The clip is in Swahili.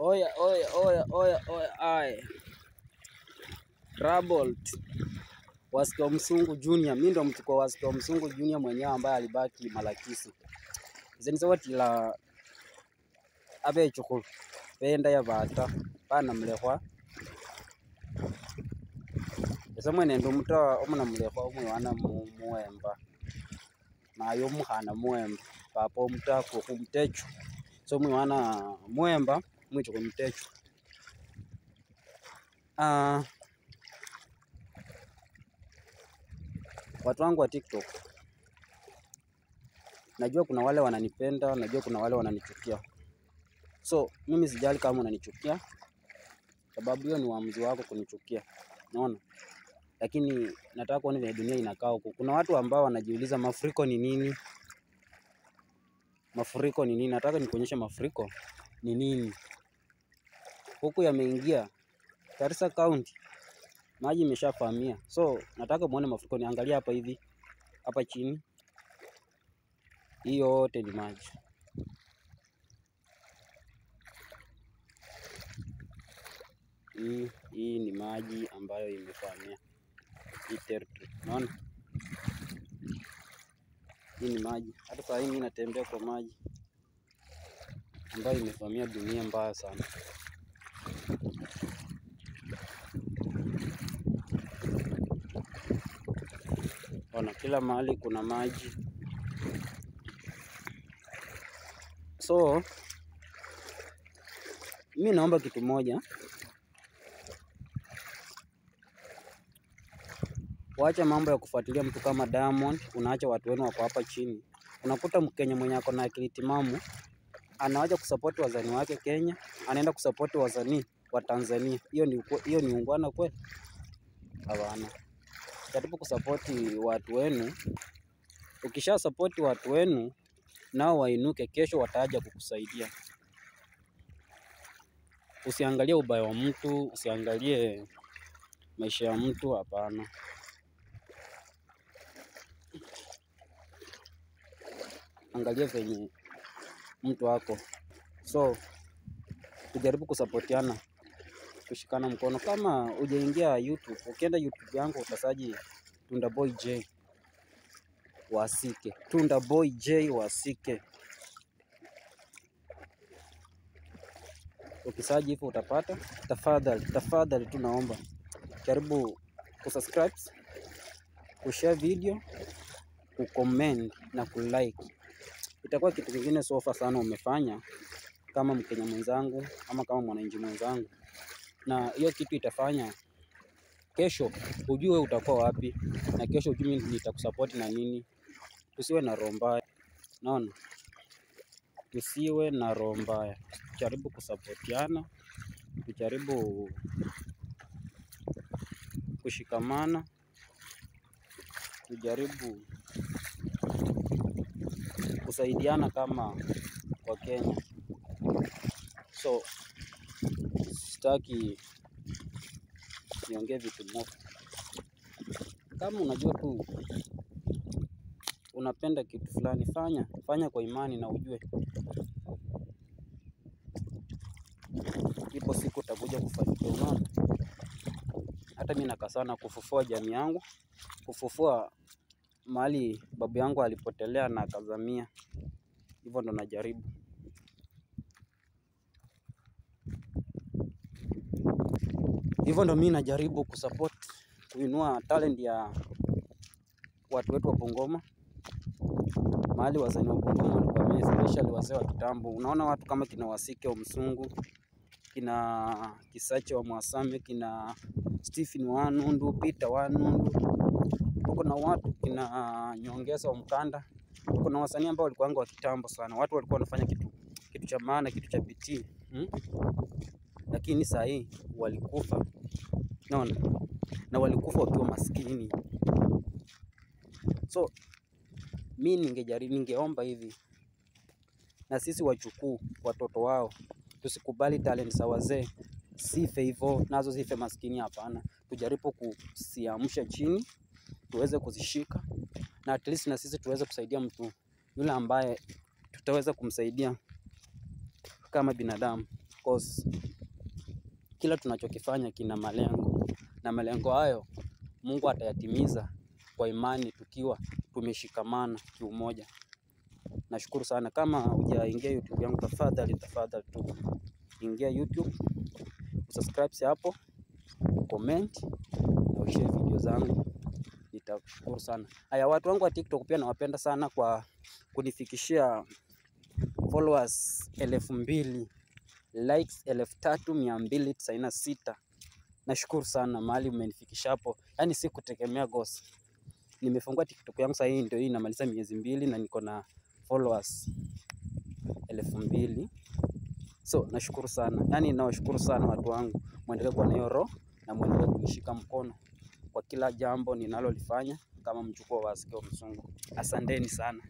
Oya, ai. Troubled. Wasika Msungu Junior. Mimi ndo mtuko Wasika Msungu Junior mwenyewe ambaye alibaki Malakisi. Zenzo watila abe chukuru. Penda ya bata. Bana mlehwa. Esa mwene ndo muta omuna mlehwa omwana muemba. Na yo muhana muemba. Papo muta ku mtechu. So mwana muemba mwicho kumtechu. Watu wangu wa TikTok, najua kuna wale wananipenda, najua kuna wale wananichukia. So mimi sijali kama unanichukia, sababu hiyo ni uamuzi wako kunichukia, unaona. Lakini nataka kuona vile dunia inakaa huko. Kuna watu ambao wanajiuliza mafuriko ni nini? Mafuriko ni nini? Nataka nikuonyeshe mafuriko ni nini. Huku yameingia Garissa County, maji imeshafahamia. So nataka muone mafuriko. Niangalia hapa hivi, hapa chini. Hii yote ni maji. Hii ni maji ambayo imefahamia hii territory. Unaona? Hii ni maji. Hata saa hii mimi natembea kwa maji ambayo imefahamia dunia mbaya sana. Ona, kila mahali kuna maji. So mimi naomba kitu moja. Waacha mambo ya kufuatilia mtu kama Diamond, unaacha watu wenu wako hapa chini. Unakuta Mkenya mwenye ako na akili timamu anaacha kusupport wazani wake Kenya, anaenda kusupport wazani wa Tanzania. Hiyo ni ungwana kweli? Hapana. Jaribu kusupport watu wenu. Ukisha support watu wenu, nao wainuke, kesho wataja kukusaidia. Usiangalie ubaya wa mtu, usiangalie maisha ya mtu, hapana. Angalia venye mtu wako. So tujaribu kusupportiana, kushikana mkono. Kama hujaingia YouTube, ukienda YouTube yangu utasaji Tunda Boy J Wasike. Tunda Boy J Wasike. Ukisaji hivyo utapata. Tafadhali tu naomba jaribu kusubscribe, kushare video, kucomment na kulike. Itakuwa kitu kingine sofa sana umefanya kama Mkenya mwenzangu ama kama mwananchi mwenzangu. Na hiyo kitu itafanya kesho ujue utakuwa wapi, na kesho ujue mimi nitakusupport na nini. Tusiwe na roho mbaya. Naona? Tusiwe na roho mbaya. Tujaribu kusupportiana, tujaribu kushikamana, tujaribu kusaidiana kama kwa Kenya. So sitaki niongee vitu moja. Kama unajua tu unapenda kitu fulani, fanya kwa imani na ujue ipo siku utakuja kufanikiwa. Unaona? Hata mimi nakaa sana kufufua jamii yangu, kufufua mahali babu yangu alipotelea na akazamia. Hivyo ndo najaribu. Hivyo ndo mimi najaribu kusupport, kuinua talent ya watu wetu wa Bungoma. Mahali wazee wa Bungoma walikuwa especially wazee wa kitambo. Unaona watu kama kina Wasike wa Msungu, kina Kisache wa Mwasame, kina Stephen wa Nundu, Peter wa Nundu. Tuko na watu kina Nyongeza wa Mkanda. Tuko na wasanii ambao walikuwa wa kitambo sana. Watu walikuwa wanafanya kitu cha maana, kitu cha bidii. Lakini saa hii walikufa. Naona? Na walikufa wakiwa maskini. So mimi ningeomba hivi, na sisi wachukuu watoto wao, tusikubali talent za wazee sife hivyo, nazo zife maskini, hapana. Tujaribu kusiamsha chini, tuweze kuzishika, na at least na sisi tuweze kusaidia mtu yule ambaye tutaweza kumsaidia kama binadamu. cause kila tunachokifanya kina malengo, na malengo hayo Mungu atayatimiza kwa imani tukiwa tumeshikamana kiumoja. Nashukuru sana. Kama hujaingia YouTube yangu, tafadhali tu ingia YouTube, usubscribe hapo, comment na ushare video zangu, nitashukuru sana. Haya, watu wangu wa TikTok pia nawapenda sana kwa kunifikishia followers 2000, likes 3296. Nashukuru sana mahali umenifikisha hapo. Yaani sikutegemea gosi. Nimefungua TikTok yangu sasa, hii ndio hii inamaliza miezi 2 na niko na followers 2000. So nashukuru sana. Yaani nawashukuru sana watu wangu. Muendelee kuwa na hiyo roho na muendelee kunishika mkono kwa kila jambo ninalolifanya kama mchukua wa Askeo Msungu. Asanteni sana.